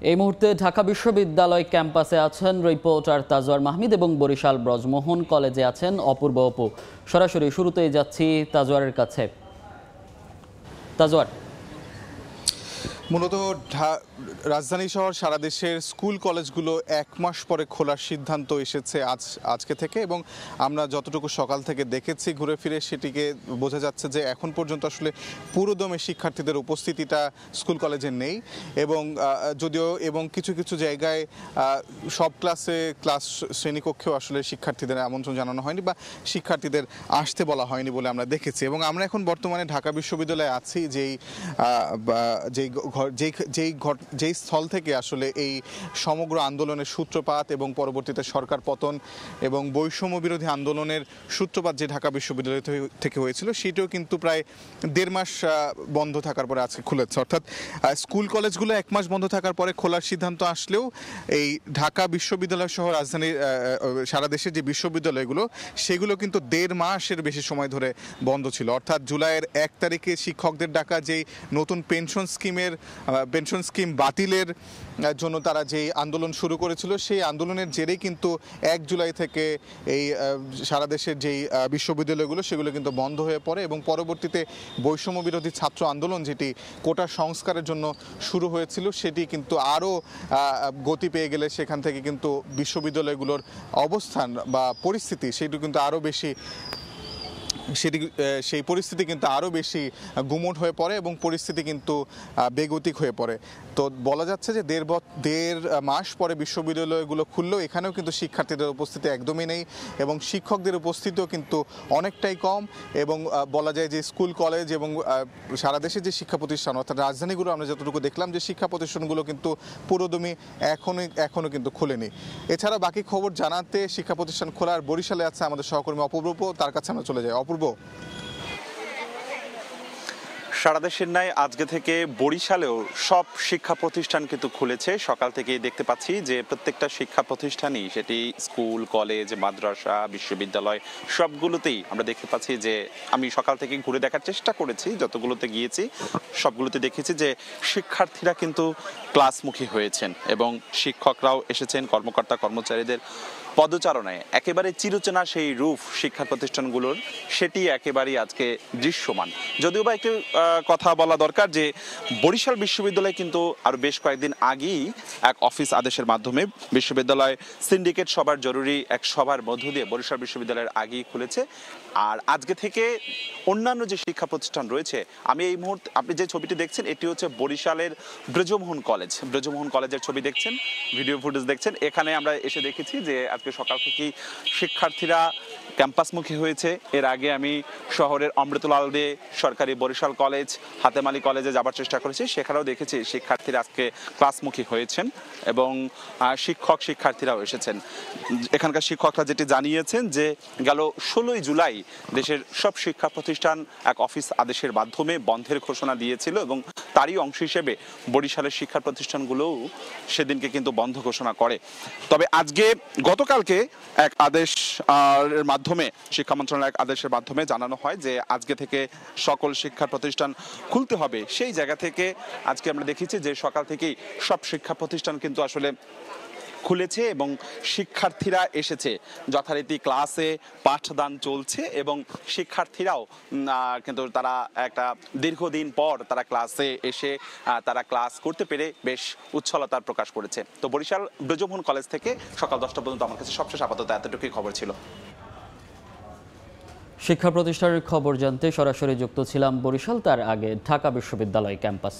এই মুহূর্তে ঢাকা বিশ্ববিদ্যালয় ক্যাম্পাসে আছেন রিপোর্টার তাজওয়ার মাহমিদ এবং বরিশাল ব্রজমোহন কলেজে আছেন অপূর্ব অপু। সরাসরি শুরুতেই যাচ্ছি তাজওয়ারের কাছে। তাজওয়ার, মূলত রাজধানী শহর সারা দেশের স্কুল কলেজগুলো 1 মাস পরে খোলার সিদ্ধান্ত এসেছে আজকে থেকে, এবং আমরা যতটুকু সকাল থেকে দেখেছি ঘুরে ফিরে সেটিকে বোঝা যাচ্ছে যে এখন পর্যন্ত আসলে পুরোদমে শিক্ষার্থীদের উপস্থিতিটা স্কুল কলেজে নেই, এবং যদিও কিছু কিছু জায়গায় সব ক্লাস শ্রেণীকক্ষেও আসলে শিক্ষার্থীদের আমন্ত্রণ জানানো হয়নি বা শিক্ষার্থীদের আসতে বলা হয়নি বলে আমরা দেখেছি। এবং আমরা এখন বর্তমানে ঢাকা বিশ্ববিদ্যালয়ে আছি, যেই স্থল থেকে আসলে এই সমগ্র আন্দোলনের সূত্রপাত এবং পরবর্তীতে সরকার পতন এবং বৈষম্য বিরোধী আন্দোলনের সূত্রপাত যে ঢাকা বিশ্ববিদ্যালয় থেকে হয়েছিল, সেটাও কিন্তু প্রায় 1.5 মাস বন্ধ থাকার পরে আজকে খুলেছে। অর্থাৎ স্কুল কলেজগুলো 1 মাস বন্ধ থাকার পরে খোলার সিদ্ধান্ত আসলেও এই ঢাকা বিশ্ববিদ্যালয় সহ রাজধানীর সারা দেশের যে বিশ্ববিদ্যালয়গুলো সেগুলো কিন্তু 1.5 মাসের বেশি সময় ধরে বন্ধ ছিল। অর্থাৎ জুলাইয়ের 1 তারিখে শিক্ষকদের ডাকা যেই নতুন পেনশন স্কিম বাতিলের জন্য তারা যেই আন্দোলন শুরু করেছিল, সেই আন্দোলনের জেরেই কিন্তু 1 জুলাই থেকে এই সারা দেশের যেই বিশ্ববিদ্যালয়গুলো সেগুলো কিন্তু বন্ধ হয়ে পড়ে, এবং পরবর্তীতে বৈষম্য বিরোধী ছাত্র আন্দোলন যেটি কোটা সংস্কারের জন্য শুরু হয়েছিল সেটি কিন্তু আরও গতি পেয়ে গেলে সেখান থেকে কিন্তু বিশ্ববিদ্যালয়গুলোর অবস্থান বা পরিস্থিতি সেটি কিন্তু আরও বেশি সেই পরিস্থিতি কিন্তু আরও বেশি গুমোট হয়ে পড়ে এবং পরিস্থিতি কিন্তু বেগতিক হয়ে পড়ে। তো বলা যাচ্ছে যে 1.5 মাস পরে বিশ্ববিদ্যালয়গুলো খুললেও এখানেও কিন্তু শিক্ষার্থীদের উপস্থিতি একদমই নেই, এবং শিক্ষকদের উপস্থিতিও কিন্তু অনেকটাই কম। এবং বলা যায় যে স্কুল কলেজ এবং সারা দেশে যে শিক্ষা প্রতিষ্ঠান অর্থাৎ রাজধানীগুলো আমরা যতটুকু দেখলাম যে শিক্ষা প্রতিষ্ঠানগুলো কিন্তু পুরোদমই এখনও কিন্তু খোলেনি। এছাড়া বাকি খবর জানাতে শিক্ষা প্রতিষ্ঠান খোলার বরিশালে আছে আমাদের সহকর্মী অপূর্ব, তার কাছে আমরা চলে যাই। অপূর্ব, সারা দেশের ন্যায় আজকে থেকে বরিশালেও সব শিক্ষা প্রতিষ্ঠান কিন্তু খুলেছে। সকাল থেকেই দেখতে পাচ্ছি যে প্রত্যেকটা শিক্ষা প্রতিষ্ঠানই, সেটি স্কুল, কলেজ, মাদ্রাসা, বিশ্ববিদ্যালয়, সবগুলোতেই আমরা দেখতে পাচ্ছি যে আমি সকাল থেকে ঘুরে দেখার চেষ্টা করেছি, যতগুলোতে গিয়েছি সবগুলোতে দেখেছি যে শিক্ষার্থীরা কিন্তু ক্লাসমুখী হয়েছেন এবং শিক্ষকরাও এসেছেন কর্মকর্তা কর্মচারীদের পদচারণায়। একেবারে চিরচেনা সেই রূপ শিক্ষা প্রতিষ্ঠানগুলোর, সেটি একেবারেই আজকে দৃশ্যমান। যদিও বা একটু কথা বলা দরকার যে বরিশাল বিশ্ববিদ্যালয় কিন্তু আরো বেশ কয়েকদিন আগেই এক অফিস আদেশের মাধ্যমে বিশ্ববিদ্যালয় সিন্ডিকেট সভার জরুরি এক সভার মধ্য দিয়ে বরিশাল বিশ্ববিদ্যালয়ের আগেই খুলেছে। আর আজকে থেকে অন্যান্য যে শিক্ষা প্রতিষ্ঠান রয়েছে, আমি এই মুহূর্তে আপনি যে ছবিটি দেখছেন এটি হচ্ছে বরিশালের ব্রজমোহন কলেজের ছবি দেখছেন, ভিডিও ফুটেজ দেখছেন। এখানে আমরা এসে দেখেছি যে আজকে সকাল থেকেই শিক্ষার্থীরা ক্যাম্পাসমুখী হয়েছে। এর আগে আমি শহরের অমৃতলাল দে সরকারি বরিশাল কলেজ, হাতেম আলী কলেজে যাবার চেষ্টা করেছি, সেখানেও দেখেছি শিক্ষার্থীরা আজকে ক্লাসমুখী হয়েছেন এবং শিক্ষার্থীরাও এসেছেন। এখানকার শিক্ষকরা যেটি জানিয়েছেন যে গেল 16ই জুলাই দেশের সব শিক্ষা প্রতিষ্ঠান এক অফিস আদেশের মাধ্যমে বন্ধের ঘোষণা দিয়েছিল, এবং তারই অংশ হিসেবে বরিশালের শিক্ষা প্রতিষ্ঠানগুলোও সেদিনকে কিন্তু বন্ধ ঘোষণা করে। তবে আজকে গতকালকে এক আদেশ এর মাধ্যমে, শিক্ষা মন্ত্রণালয়ের এক আদেশের মাধ্যমে জানানো হয় যে আজকে থেকে সকল শিক্ষা প্রতিষ্ঠান খুলতে হবে। সেই জায়গা থেকে আজকে আমরা দেখেছি যে সকাল থেকেই সব শিক্ষা প্রতিষ্ঠান কিন্তু আসলে খুলেছে এবং শিক্ষার্থীরা এসেছে, যথারীতি ক্লাসে পাঠদান চলছে এবং শিক্ষার্থীরাও কিন্তু তারা একটা দীর্ঘদিন পর তারা ক্লাসে এসে তারা ক্লাস করতে পেরে বেশ উচ্ছলতার প্রকাশ করেছে। তো বরিশাল ব্রজমোহন কলেজ থেকে সকাল 10টা পর্যন্ত আমার কাছে সবশেষ আপাতত এতটুকুই খবর ছিল। শিক্ষা প্রতিষ্ঠানের খবর জানতে সরাসরি যুক্ত ছিলাম বরিশাল, তার আগে ঢাকা বিশ্ববিদ্যালয় ক্যাম্পাস।